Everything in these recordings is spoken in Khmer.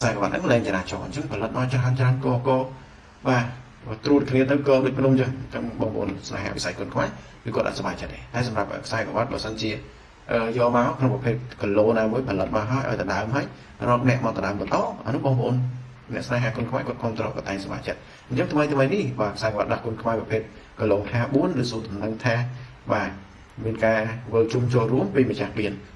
Sai các bạn nó lên chả chọn chứ còn lật nói cho han cô và trụ kia tới cô được luôn chưa trong bông bồn sai hẹp sai quần khoái vì cô đã sắp bài chặt này hay sắp bài sai của bạn bảo sân chia do máu trong một cái cần lô nào mới phải lật mà hỏi ở tận đá mấy nó nẹt mà tận đá một tó ở nó bông bồn nẹt sai hẹp quần khoái còn control của tay sắp bài chặt nhưng tụi mày đi và sai của đặt quần khoái một cái cần lô 24 được số năng tha và bên ca vừa chung cho rúm vì mà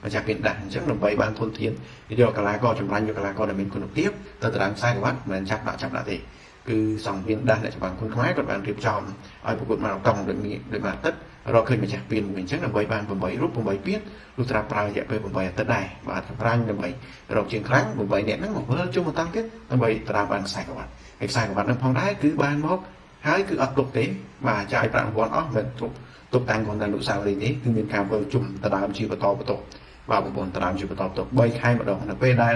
chạc biển đảng chắc là bảy ban thôn thiên thì điều cả lá co trong ranh cho cả lá co là mình còn được tiếp từ từ đằng sai của bác mình chắc đã thì cứ dòng viên đan lại cho bằng khuôn khoái còn bạn điệp tròn ở một mà còng được mà tất rồi khi mà chạc biển mình chắc là bảy ban bảy rút bảy biết lúc ta prao dạy về bảy tất này và ranh là bảy rồi chuyện kháng bảy nét nó một hơi chung một tăng kết bảy ta ban sai của bạn cái sai của bạn nó phong đái cứ ban mốc hái cứ ấp tục tế mà chạy bạn còn óc mình tục tăng còn là nụ sao gì thế cứ miền cao vừa chùm ta đàm chi và to và một bốn ta đàm chi và to bay khai một đồng là p đai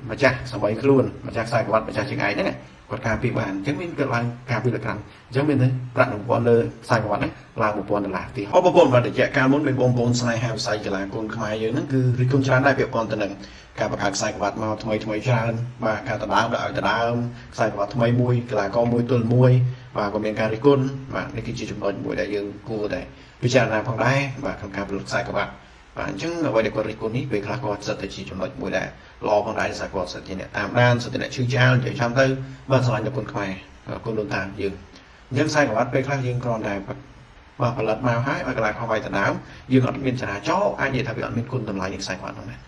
mà chắc sao bay luôn mà chắc sai của bạn mà chắc chừng ấy đấy này còn cà phê bàn chứng minh cái là cà phê là càng giống như thế bạn một con lơ sai của bạn đấy là một con là thì họ bao gồm và để chạy cao muốn bên bồn sai hai sai chỉ là con khai dưới nó cứ con tràn đại biểu con tên này cả bậc hạt sai của bạn mà thay tràn và cả ta đá sai của bạn thay mui là con mui tuần mui và còn miền Caricon và đây cái chỉ chúng tôi buổi đại dương cô đểวิจารณ์ផងដែរបាទក្នុងការផលិតខ្សែក្បាត់បាទអញ្ចឹងអ្វីដែលគាត់រិះគន់នេះពេលខ្លះគាត់សិតតែជាចំណុចមួយដែលល្អផងដែរថាគាត់សិតជាអ្នកតាមដានសិតតែអ្នកឈឺចាលនិយាយចាំទៅបាទឆ្លាញ់ដល់គុណខ្មែរគុណដូនតាយើងអញ្ចឹងខ្សែក្បាត់ពេលខ្លះយើងគ្រាន់តែបាទផលិតមកហើយឲ្យកន្លែងខុសវាយដណ្ដើមយើងអត់មានចរាចរណ៍អាចនិយាយថាវាអត់មានគុណតម្លៃនៃខ្សែក្បាត់ហ្នឹងដែរ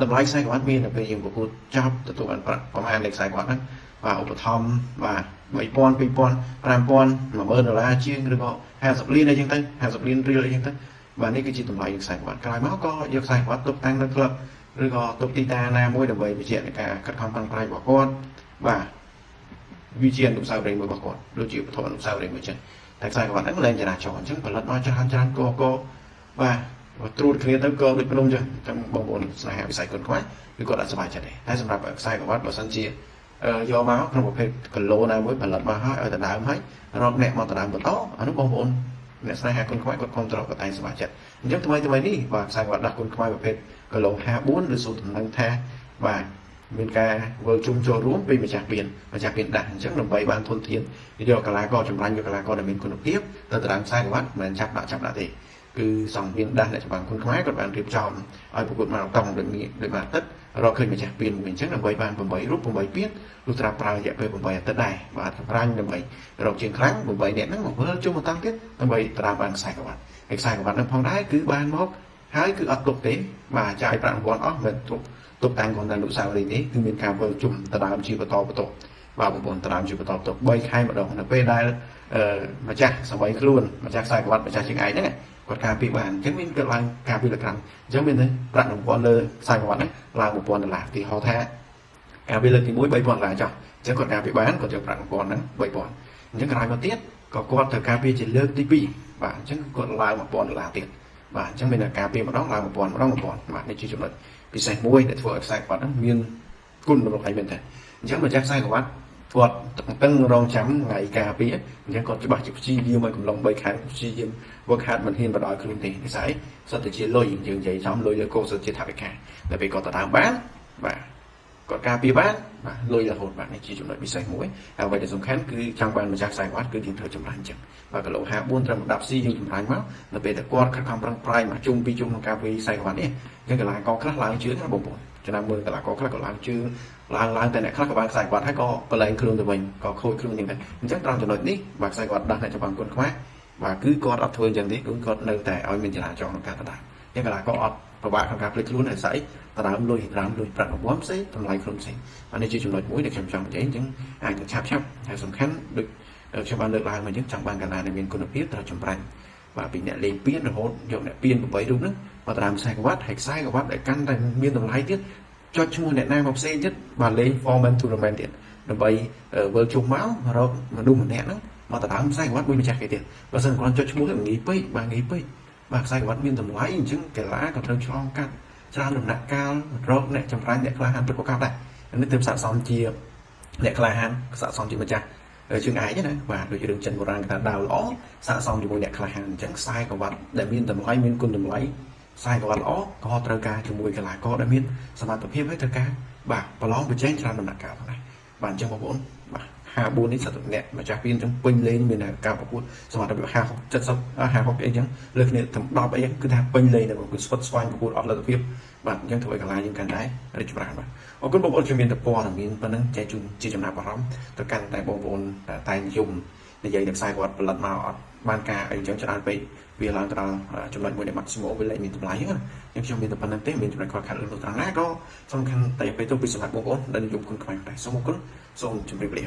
តម្លៃខ្សែក្បាត់មានតែពេលយើងប្រកួតចាប់ទទួលបានប្រាក់ប្រមាណនៃខ្សែក្បាត់ហ្នឹងបាទឧបត្ថម្ភបាទ3000 2000 5000 $10000ជាងឬក៏50លានអីចឹងទៅ50លានរៀលអីចឹងទៅបាទនេះគឺជាតម្លៃខ្សែក្បាត់ក្រោយមកក៏យកខ្សែក្បាត់ទុកតាំងនៅក្លឹបឬក៏ទុកទីតាណាមួយដើម្បីបញ្ជាក់នៃការខិតខំប្រឹងប្រែងរបស់គាត់បាទវាជាអនុស្សាវរីយ៍មួយរបស់គាត់ដូចជាវត្ថុអនុស្សាវរីយ៍មួយចឹងតែខ្សែក្បាត់ហ្នឹងលែងចរាចរណ៍អញ្ចឹងផលិតមកច្រើនក៏បាទត្រួតគ្នាទៅក៏ដូចភ្នំចឹងទាំងបងប្អូនស្នេហាវិស័យគុនខ្វាយគឺគាត់អត់សប្បាយចិត្តទេតែសម្រាប់ខ្សែក្បាត់បើសិនជាយកមកក្នុងប្រភេទគីឡូណាមួយផលិតមកហើយឲ្យដណ្ដើមហើយរកអ្នកមកដណ្ដើមបន្តអានោះបងប្អូនអ្នកស្នេហាគុនខ្វាយគាត់គ្រប់ត្រកតែសប្បាយចិត្តអញ្ចឹងថ្មីនេះបាទខ្សែក្បាត់ដាក់គុនខ្វាយប្រភេទគីឡូ54ឬសូត្រដំណឹងថាបាទមានការធ្វើជុំចូលរួមពីម្ចាស់ពៀនដាក់អញ្ចឹងដើម្បីបានធនធានយកកីឡាករចម្រាញ់យកកីឡាករដែលមានគុណភាពទៅតារាងខ្សែក្បាត់មិនចាប់ដាក់ទេគឺសង្វៀនដាស់អ្នកចម្បាំងគុនខ្មែរគាត់បានរៀបចំឲ្យប្រកួតមកតង់ដូចបានទឹករកឃើញម្ចាស់ពៀនវិញអញ្ចឹងដើម្បីបាន8រូប8ពៀនលុះត្រាប្រើរយៈពេល8អាទិត្យដែរបាទសម្រាប់ដើម្បីរកជាងខ្លាំង8អ្នកហ្នឹងមកធ្វើជុំមកតាំងទៀតដើម្បីត្រាបានខ្សែក្បាត់ហើយខ្សែក្បាត់ហ្នឹងផងដែរគឺបានមកហើយគឺអត់ទុកទេបាទចាយប្រាក់រង្វាន់អស់មិនទុកតាំងcòn là nụ saoនេះគឺមានការធ្វើជុំដណ្ដើមជាបន្តបាទបងប្អូនដណ្ដើមជាបន្ត3ខែម្ដងនៅពេលដែលម្ចាស់សម្បីខ្លួនម្ចាស់ខ្សែក្បាត់ម្ចាស់ជាងឯងហ្នឹងគាត់ការពីបានអញ្ចឹងមានកើតឡើងការពីលក្ខណៈអញ្ចឹងមានទេប្រាក់រង្វាន់លើខ្សែក្បាត់ហ្នឹងឡើង$1000ទីហៅថាការពីលើកទី1$3000ចុះអញ្ចឹងគាត់ការពីបានគាត់យកប្រាក់រង្វាន់ហ្នឹង$3000អញ្ចឹងក្រោយមកទៀតក៏គាត់ត្រូវការពីជាលើកទី2បាទអញ្ចឹងគាត់ឡើង$1000ទៀតបាទអញ្ចឹងមានការពីម្ដងឡើង1000បាទនេះជាចំណុចពិសេសមួយដែលធ្វើឲ្យខ្សែក្បាត់ហ្នឹងមានគុណតម្លៃមែនតើអញ្ចឹងម្ចាស់ខ្សែក្បាត់គាត់តឹងរងចាំថ្ងៃការពីអញ្ចឹងគាត់ច្បាស់ជាព្យាយាមឲ្យកំឡុង3ខែព្យាយាមវឹកហាត់មិនហ៊ានបដ ாய் ខ្លួនទេនិយាយសិតតែជាលុយយើងនិយាយចំលុយលើកោសិតជាថវិកាតែពេលគាត់ទៅតាមបានបាទគាត់ការពីបានបាទលុយរហូតបាទនេះជាចំណុចពិសេសមួយហើយអ្វីដែលសំខាន់គឺចង់បានម្ចាស់ខ្សែក្បាត់គឺយើងត្រូវចម្រាញ់អញ្ចឹងបាទគីឡូ54ត្រឹម10 C យើងចម្រាញ់មកនៅពេលតែគាត់ខិតខំប្រឹងប្រែងមកជុំពីជុំក្នុងការពីខ្សែក្បាត់នេះអញ្ចឹងកីឡាករខ្លះឡើងជើងណាបងប្អូនចំណាំមើលកីឡាករខ្លះក៏ឡើងជើងឡើងតែអ្នកខ្លះក៏បានខ្សែក្បាត់ហើយក៏បលែងខ្លួនទៅវិញក៏ខូចខ្លួនយ៉ាងដែរអញ្ចឹងត្រង់ចំណុចនេះបាទខ្សែក្បាត់ដាស់អ្នកចម្បាំងគុនខ្មែរបាទគឺគាត់អត់ធ្វើអញ្ចឹងទេគឺគាត់នៅតែឲ្យមានចរាចរណ៍ក្នុងការដណ្ដើមអញ្ចឹងកីឡាករអត់ប្របាក់ក្នុងការភ្លេចខ្លួនឲ្យស្អីដណ្ដើមលុយប្រាក់រង្វាន់ផ្សេងតម្លៃខ្លួនផ្សេងអានេះជាចំណុចមួយដែលខ្ញុំចង់និយាយអញ្ចឹងអាចនឹងឆាប់ហើយសំខាន់ដូចខ្ញុំបានលើកឡើងមកអញ្ចឹងចង់បានកីឡាដែលមានគុណភាពត្រូវចម្រាញ់បាទពីអ្នកលេងពៀនរហូតយកអ្នកពៀន8រូបហ្នឹងមកដណ្ដើមខ្សែក្បាត់ហើយខ្សែក្បាត់ដែលកាន់តែមានតម្លៃទៀតចុចឈ្មោះអ្នកណាមកផ្សេងទៀតបាទលេង format tournament ទៀតដើម្បីវិលជុំមករកមនុស្សម្នាក់ហ្នឹងមកដណ្ដើមខ្សែក្បាត់មួយម្ចាស់គេទៀតបើសិនគាត់ចុចឈ្មោះហ្នឹងងាយពេកបាទខ្សែក្បាត់មានតម្លៃអញ្ចឹងកីឡាក៏ត្រូវឆ្លងកាត់ច្រើនដំណាក់កាលរកអ្នកចម្រាញ់អ្នកក្លាហានពិតប្រាកដដែរនេះទើបស័ក្តិសមជាអ្នកក្លាហានស័ក្តិសមជាម្ចាស់ជើងឯងណាបាទដូចរឿងចិនបុរាណគេថាដាវល្អស័ក្តិសមជាមួយអ្នកក្លាហានអញ្ចឹងខ្សែក្បាត់ដែលមានតម្លៃមានគុណតម្លៃខ្សែក្បាត់ល្អក៏ត្រូវការជាមួយកីឡាករដែលមានសមត្ថភាពហើយត្រូវការ បាទប្រឡងប្រជែងច្រើនដំណាក់កាលផងដែរបាទអញ្ចឹងបងប្អូនបាទ54នេះសិតអ្នកម្ចាស់ពីអញ្ចឹងពេញលេងមានការប្រកួតសមត្ថភាព50 70 50អីអញ្ចឹងលើគ្នាទាំង10អីគឺថាពេញលេងតែបងប្អូនស្វិតស្វាញប្រកួតអត់លទ្ធភាពបាទអញ្ចឹងធ្វើឲ្យកន្លែងយើងកាន់ដែររីកចម្រើនបាទអរគុណបងប្អូនជំនាញទៅព័ត៌មានប៉ុណ្ណឹងចែកជូនជាចំណាប់អារម្មណ៍ទៅកាន់តែបងប្អូនតែនិយមនិយាយតែខ្សែគាត់ផលិតមកអត់បានការអីអញ្ចឹងច្រើនពេកវាឡើងទៅដល់ចំណុចមួយដែល maximum វាលែងមានតម្លៃហ្នឹងខ្ញុំមានតែប៉ុណ្្នឹងទេមានចំណុចខ្វះខាតលើត្រង់ណាក៏សំខាន់តែពេលទៅពីសម្រាប់បងប្អូនដែលនិយមគុណខ្មែរដែរសូមអរគុណសូមជម្រាបលា